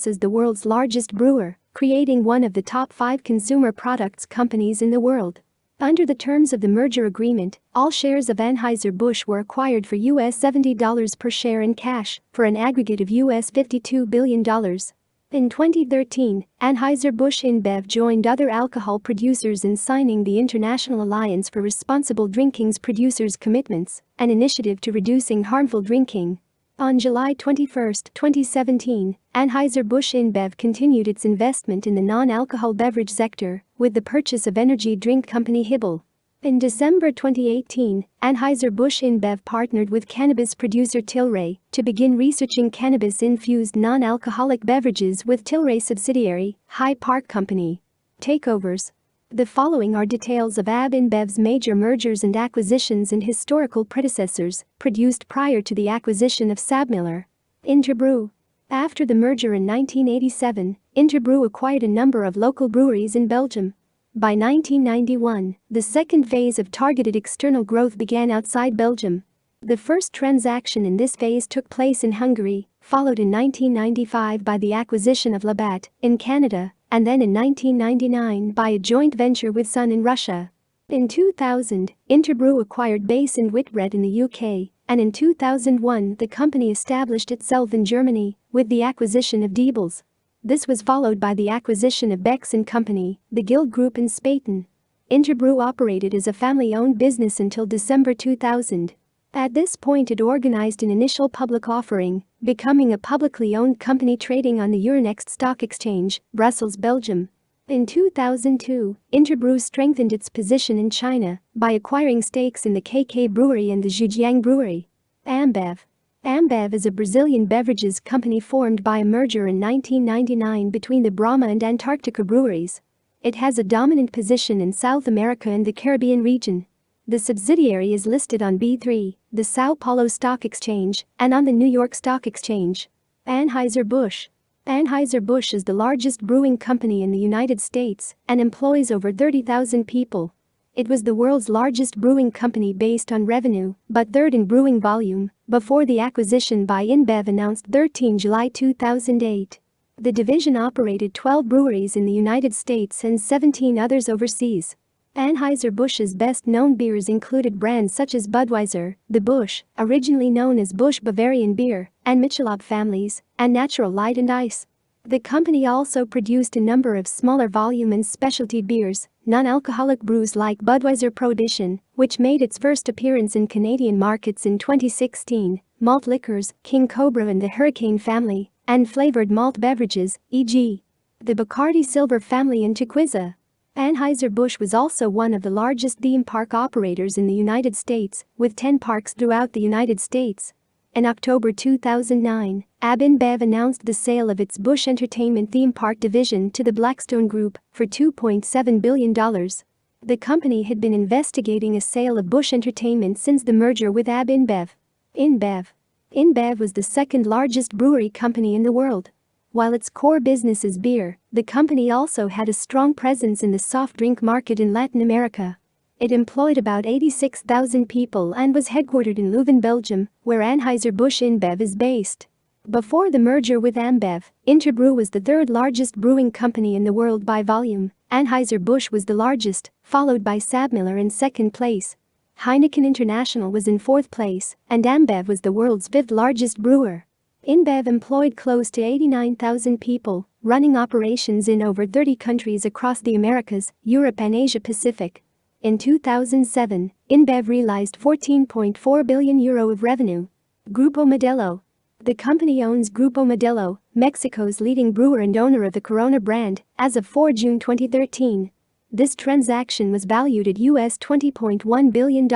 as the world's largest brewer, creating one of the top 5 consumer products companies in the world. Under the terms of the merger agreement, all shares of Anheuser-Busch were acquired for $70 per share in cash for an aggregate of $52 billion. In 2013, Anheuser-Busch InBev joined other alcohol producers in signing the International Alliance for Responsible Drinking's Producers' Commitments, an initiative to reducing harmful drinking. On July 21, 2017, Anheuser-Busch InBev continued its investment in the non-alcohol beverage sector with the purchase of energy drink company Hibel. In December 2018, Anheuser-Busch InBev partnered with cannabis producer Tilray to begin researching cannabis-infused non-alcoholic beverages with Tilray subsidiary, High Park Company. Takeovers. The following are details of AB InBev's major mergers and acquisitions and historical predecessors, produced prior to the acquisition of SABMiller. Interbrew. After the merger in 1987, Interbrew acquired a number of local breweries in Belgium. By 1991, the second phase of targeted external growth began outside Belgium. The first transaction in this phase took place in Hungary, followed in 1995 by the acquisition of Labatt in Canada, and then in 1999 by a joint venture with Sun in Russia. In 2000, Interbrew acquired Base and Whitbread in the UK, and in 2001 the company established itself in Germany with the acquisition of Diebels. This was followed by the acquisition of Beck's & Company, the Guild Group in Spaten. Interbrew operated as a family-owned business until December 2000. At this point it organized an initial public offering, becoming a publicly owned company trading on the Euronext Stock Exchange, Brussels, Belgium. In 2002, Interbrew strengthened its position in China by acquiring stakes in the KK Brewery and the Zhejiang Brewery. AmBev. AmBev is a Brazilian beverages company formed by a merger in 1999 between the Brahma and Antarctica breweries. It has a dominant position in South America and the Caribbean region. The subsidiary is listed on B3, the Sao Paulo Stock Exchange, and on the New York Stock Exchange. Anheuser-Busch. Anheuser-Busch is the largest brewing company in the United States and employs over 30,000 people. It was the world's largest brewing company based on revenue, but third in brewing volume, before the acquisition by InBev announced 13 July 2008. The division operated 12 breweries in the United States and 17 others overseas. Anheuser-Busch's best-known beers included brands such as Budweiser, the Busch, originally known as Busch Bavarian Beer, and Michelob families, and Natural Light and Ice. The company also produced a number of smaller volume and specialty beers, non-alcoholic brews like Budweiser Prohibition, which made its first appearance in Canadian markets in 2016, malt liquors, King Cobra and the Hurricane family, and flavored malt beverages, e.g. the Bacardi Silver family and Tequila. Anheuser-Busch was also one of the largest theme park operators in the United States, with 10 parks throughout the United States. In October 2009, AB InBev announced the sale of its Busch Entertainment theme park division to the Blackstone Group for $2.7 billion. The company had been investigating a sale of Busch Entertainment since the merger with AB InBev. InBev was the second largest brewery company in the world. While its core business is beer, the company also had a strong presence in the soft drink market in Latin America. It employed about 86,000 people and was headquartered in Leuven, Belgium, where Anheuser-Busch InBev is based. Before the merger with AmBev, Interbrew was the third largest brewing company in the world by volume. Anheuser-Busch was the largest, followed by SABMiller in second place. Heineken International was in fourth place, and AmBev was the world's fifth largest brewer. InBev employed close to 89,000 people, running operations in over 30 countries across the Americas, Europe and Asia Pacific. In 2007, InBev realized €14.4 billion of revenue. Grupo Modelo. The company owns Grupo Modelo, Mexico's leading brewer and owner of the Corona brand, as of 4 June 2013. This transaction was valued at $20.1 billion.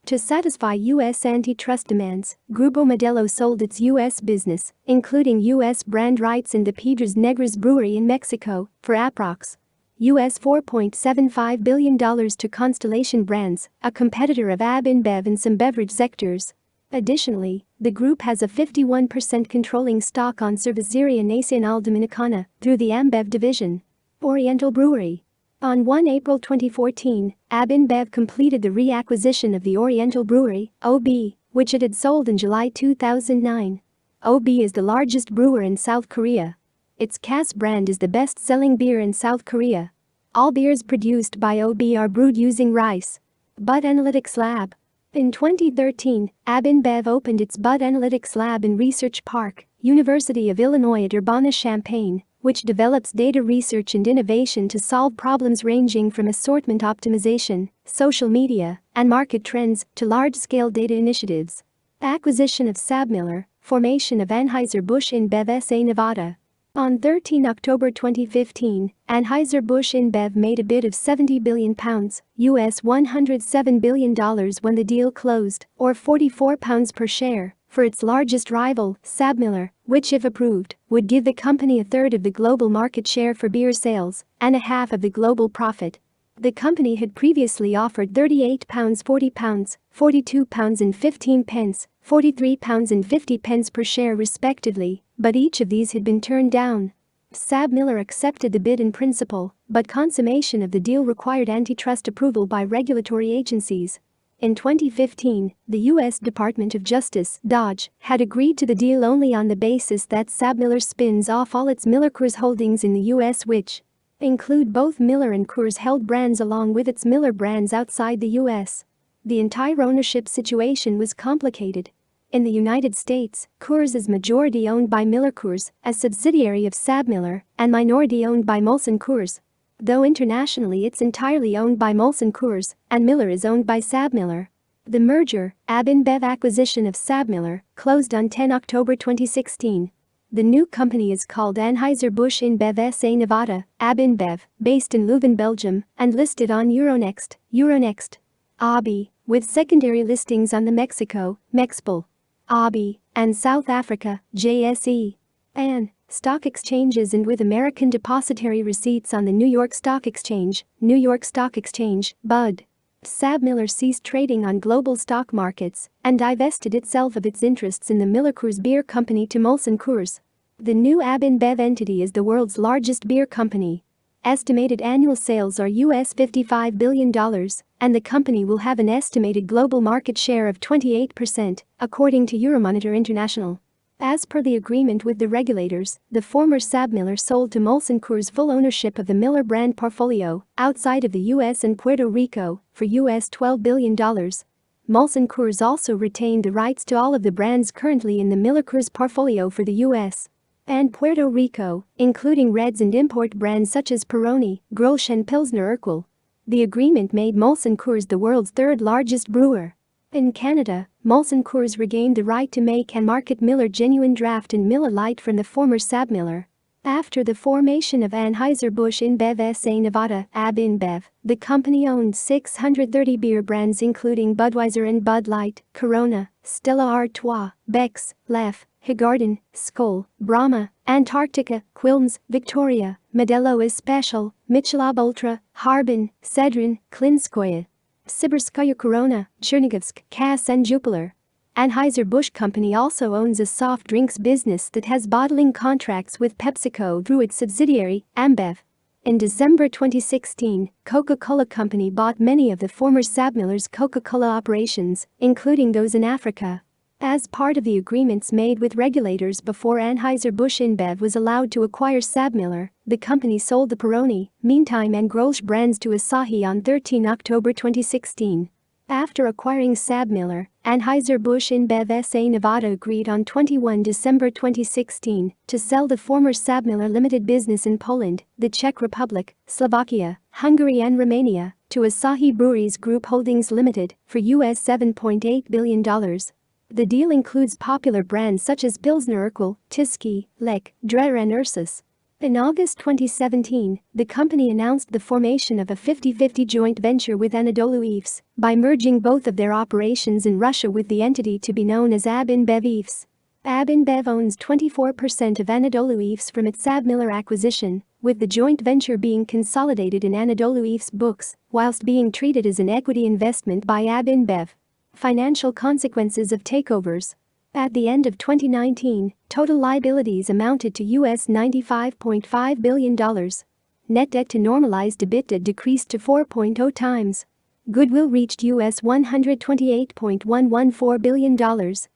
To satisfy U.S. antitrust demands, Grupo Modelo sold its U.S. business, including U.S. brand rights in the Piedras Negras brewery in Mexico, for approx. $4.75 billion to Constellation Brands, a competitor of AB InBev in some beverage sectors. Additionally, the group has a 51% controlling stock on Cervecería Nacional Dominicana through the AmBev division. Oriental Brewery. On 1 April 2014, AB InBev completed the reacquisition of the Oriental Brewery, OB, which it had sold in July 2009. OB is the largest brewer in South Korea. Its Cass brand is the best-selling beer in South Korea. All beers produced by AB are brewed using rice. Bud Analytics Lab. In 2013, AB InBev opened its Bud Analytics Lab in Research Park, University of Illinois at Urbana-Champaign, which develops data research and innovation to solve problems ranging from assortment optimization, social media, and market trends to large-scale data initiatives. Acquisition of SABMiller, formation of Anheuser-Busch InBev SA Nevada. On 13 October 2015, Anheuser-Busch InBev made a bid of £70 billion, US $107 billion when the deal closed, or £44 per share, for its largest rival, SABMiller, which if approved, would give the company a third of the global market share for beer sales and a half of the global profit. The company had previously offered £38, £40, £42.15, £43.50 per share respectively, but each of these had been turned down. SABMiller accepted the bid in principle, but consummation of the deal required antitrust approval by regulatory agencies. In 2015, the U.S. Department of Justice (DOJ) had agreed to the deal only on the basis that SABMiller spins off all its Miller-Coors holdings in the U.S., which include both Miller and Coors-held brands along with its Miller brands outside the U.S. The entire ownership situation was complicated. In the United States, Coors is majority owned by Miller-Coors, a subsidiary of SABMiller, and minority owned by Molson Coors. Though internationally it's entirely owned by Molson Coors, and Miller is owned by SABMiller. The merger, AB InBev acquisition of SABMiller, closed on 10 October 2016. The new company is called Anheuser-Busch InBev SA Nevada, AB InBev, based in Leuven, Belgium, and listed on Euronext, AB, with secondary listings on the Mexico, Mexpol, AB, and South Africa, JSE, and stock exchanges and with American depository receipts on the New York Stock Exchange, BUD. SABMiller ceased trading on global stock markets and divested itself of its interests in the Miller-Coors Beer Company to Molson Coors. The new AB InBev entity is the world's largest beer company. Estimated annual sales are US $55 billion, and the company will have an estimated global market share of 28%, according to Euromonitor International. As per the agreement with the regulators, the former SABMiller sold to Molson Coors full ownership of the Miller brand portfolio outside of the US and Puerto Rico for US $12 billion. Molson Coors also retained the rights to all of the brands currently in the Miller-Coors portfolio for the US and Puerto Rico, including Reds and import brands such as Peroni, Grolsch and Pilsner Urquell. The agreement made Molson Coors the world's third largest brewer. In Canada, Molson Coors regained the right to make and market Miller Genuine Draft and Miller Lite from the former SABMiller. After the formation of Anheuser-Busch InBev SA Nevada, AB InBev, the company owned 630 beer brands including Budweiser and Bud Light, Corona, Stella Artois, Beck's, Leffe, Higarden, Skol, Brahma, Antarctica, Quilmes, Victoria, Modelo Especial, Michelob Ultra, Harbin, Sedrin, Klinskoye, Sibirskaya Corona, Chernigovsk, Cass and Jupiler. Anheuser-Busch Company also owns a soft drinks business that has bottling contracts with PepsiCo through its subsidiary, AmBev. In December 2016, Coca-Cola Company bought many of the former SABMiller's Coca-Cola operations, including those in Africa. As part of the agreements made with regulators before Anheuser-Busch InBev was allowed to acquire SABMiller, the company sold the Peroni, Meantime and Grolsch brands to Asahi on 13 October 2016. After acquiring SABMiller, Anheuser-Busch InBev SA Nevada agreed on 21 December 2016 to sell the former SABMiller limited business in Poland, the Czech Republic, Slovakia, Hungary and Romania to Asahi Breweries Group Holdings Limited for US $7.8 billion. The deal includes popular brands such as Pilsner Urquell, Tyskie, Lech, Dreher and Ursus. In August 2017, the company announced the formation of a 50-50 joint venture with Anadolu Efes by merging both of their operations in Russia with the entity to be known as AB InBev Efes. AB InBev owns 24% of Anadolu Efes from its SABMiller acquisition, with the joint venture being consolidated in Anadolu Efes books whilst being treated as an equity investment by AB InBev. Financial consequences of takeovers. At the end of 2019, total liabilities amounted to US $95.5 billion. Net debt to normalized EBITDA decreased to 4.0 times. Goodwill reached US $128.114 billion,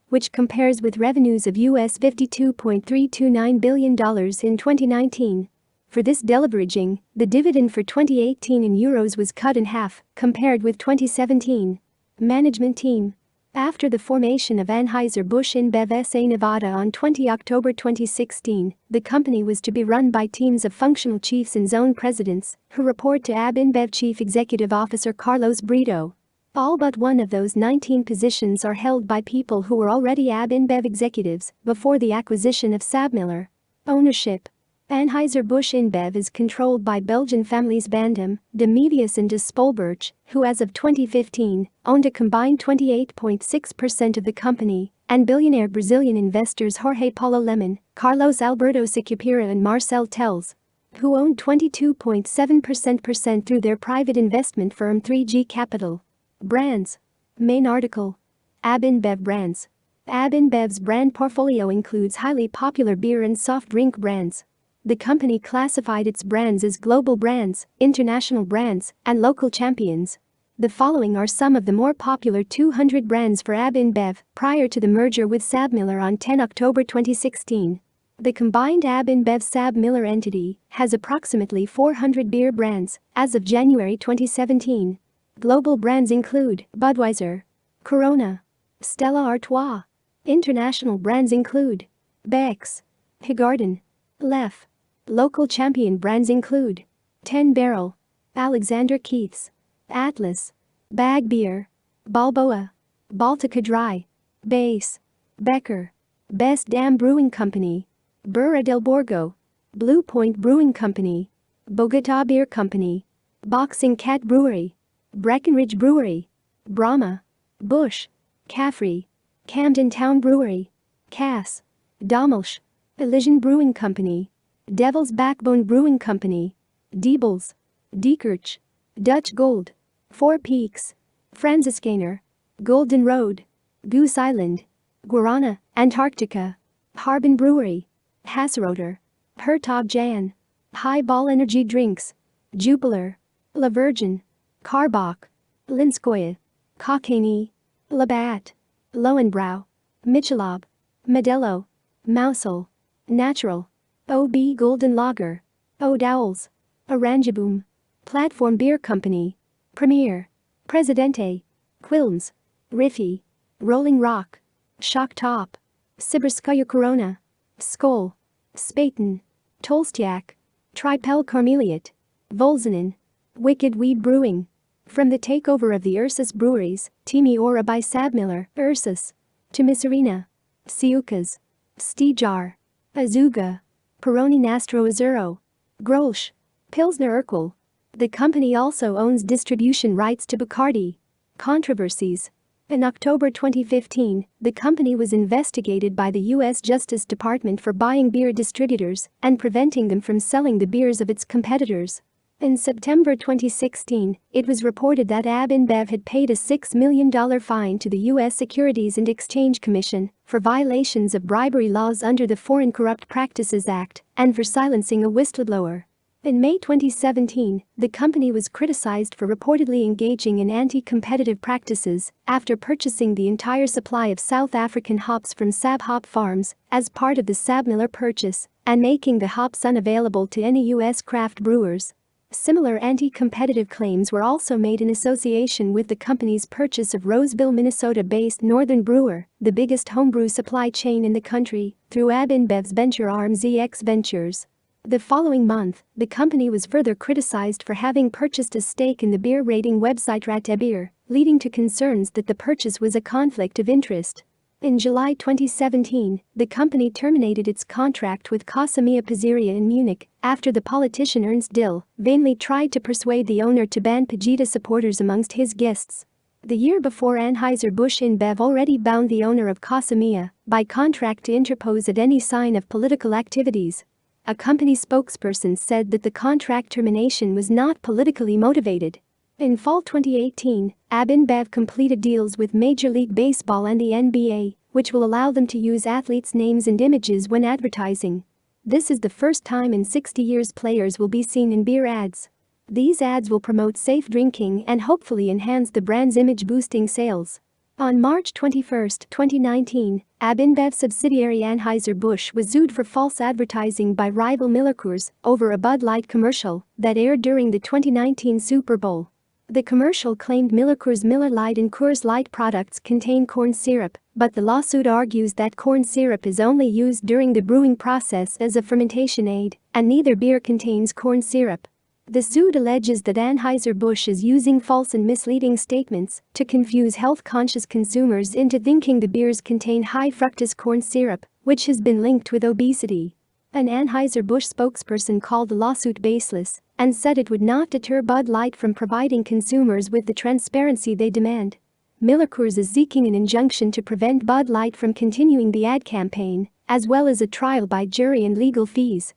which compares with revenues of US $52.329 billion in 2019. For this deleveraging, the dividend for 2018 in euros was cut in half, compared with 2017. Management team. After the formation of Anheuser-Busch InBev SA Nevada on 20 October 2016, the company was to be run by teams of functional chiefs and zone presidents, who report to AB InBev Chief Executive Officer Carlos Brito. All but one of those 19 positions are held by people who were already AB InBev executives before the acquisition of SABMiller. Ownership. Anheuser-Busch InBev is controlled by Belgian families Bandem, de Medius and de Spolberch, who as of 2015 owned a combined 28.6% of the company, and billionaire Brazilian investors Jorge Paulo Lemann, Carlos Alberto Sicupira and Marcel Telles, who owned 22.7% through their private investment firm 3G Capital. Brands. Main article. AB InBev brands. AB InBev's brand portfolio includes highly popular beer and soft drink brands. The company classified its brands as global brands, international brands, and local champions. The following are some of the more popular 200 brands for AB InBev prior to the merger with SABMiller on 10 October 2016. The combined AB InBev-SABMiller entity has approximately 400 beer brands as of January 2017. Global brands include Budweiser, Corona, Stella Artois. International brands include Beck's, Higarden, Lef. Local champion brands include 10 Barrel, Alexander Keith's, Atlas, Bag Beer, Balboa, Baltica Dry, Base, Becker, Best Dam Brewing Company, Burra del Borgo, Blue Point Brewing Company, Bogota Beer Company, Boxing Cat Brewery, Breckenridge Brewery, Brahma, Busch, Caffrey, Camden Town Brewery, Cass, Dommelsch, Elysian Brewing Company, Devil's Backbone Brewing Company, Diebels, Diekirch, Dutch Gold, Four Peaks, Franziskaner, Golden Road, Goose Island, Guarana, Antarctica, Harbin Brewery, Hasseröder, Hertog Jan, Highball Energy Drinks, Jupiler, La Virgin, Karbach, Linskoye, Cockney, Labatt, Lowenbrau, Michelob, Modelo, Mausel, Natural, OB Golden Lager, O'Dowell's, Oranjeboom, Platform Beer Company, Premier, Presidente, Quilmes, Riffy, Rolling Rock, Shock Top, Siberskaya Corona, Skol, Spaten, Tolstyak, Tripel Carmeliet, Volzanen, Wicked Weed Brewing. From the takeover of the Ursus breweries, Timi Ora by SABMiller, Ursus, to Miserina, Siukas, Stijar, Azuga, Peroni Nastro Azzurro, Grolsch, Pilsner Urquell. The company also owns distribution rights to Bacardi. Controversies. In October 2015, the company was investigated by the U.S. Justice Department for buying beer distributors and preventing them from selling the beers of its competitors. In September 2016, it was reported that AB InBev had paid a $6 million fine to the U.S. Securities and Exchange Commission for violations of bribery laws under the Foreign Corrupt Practices Act and for silencing a whistleblower. In May 2017, the company was criticized for reportedly engaging in anti-competitive practices after purchasing the entire supply of South African hops from SAB Hop Farms as part of the SABMiller purchase and making the hops unavailable to any U.S. craft brewers. Similar anti-competitive claims were also made in association with the company's purchase of Roseville, Minnesota-based Northern Brewer, the biggest homebrew supply chain in the country, through AB InBev's venture arm ZX Ventures. The following month, the company was further criticized for having purchased a stake in the beer rating website Ratebeer, leading to concerns that the purchase was a conflict of interest. In July 2017, the company terminated its contract with Casamia Pizzeria in Munich after the politician Ernst Dill vainly tried to persuade the owner to ban Pegida supporters amongst his guests. The year before, Anheuser-Busch InBev already bound the owner of Casamia by contract to interpose at any sign of political activities. A company spokesperson said that the contract termination was not politically motivated. In fall 2018, AB InBev completed deals with Major League Baseball and the NBA, which will allow them to use athletes' names and images when advertising. This is the first time in 60 years players will be seen in beer ads. These ads will promote safe drinking and hopefully enhance the brand's image, boosting sales. On March 21, 2019, AB InBev subsidiary Anheuser-Busch was sued for false advertising by rival Miller Coors over a Bud Light commercial that aired during the 2019 Super Bowl. The commercial claimed Miller Coors Miller Lite and Coors Light products contain corn syrup, but the lawsuit argues that corn syrup is only used during the brewing process as a fermentation aid, and neither beer contains corn syrup. The suit alleges that Anheuser-Busch is using false and misleading statements to confuse health-conscious consumers into thinking the beers contain high fructose corn syrup, which has been linked with obesity. An Anheuser-Busch spokesperson called the lawsuit baseless and said it would not deter Bud Light from providing consumers with the transparency they demand. Miller Coors is seeking an injunction to prevent Bud Light from continuing the ad campaign, as well as a trial by jury and legal fees.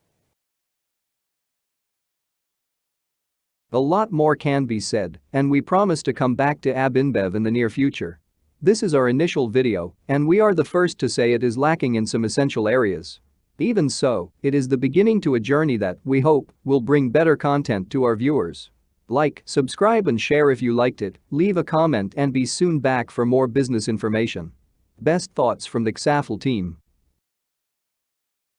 A lot more can be said, and we promise to come back to AB InBev in the near future. This is our initial video, and we are the first to say it is lacking in some essential areas. Even so, it is the beginning to a journey that, we hope, will bring better content to our viewers. Like, subscribe and share if you liked it, leave a comment and be soon back for more business information. Best thoughts from the XAFL team.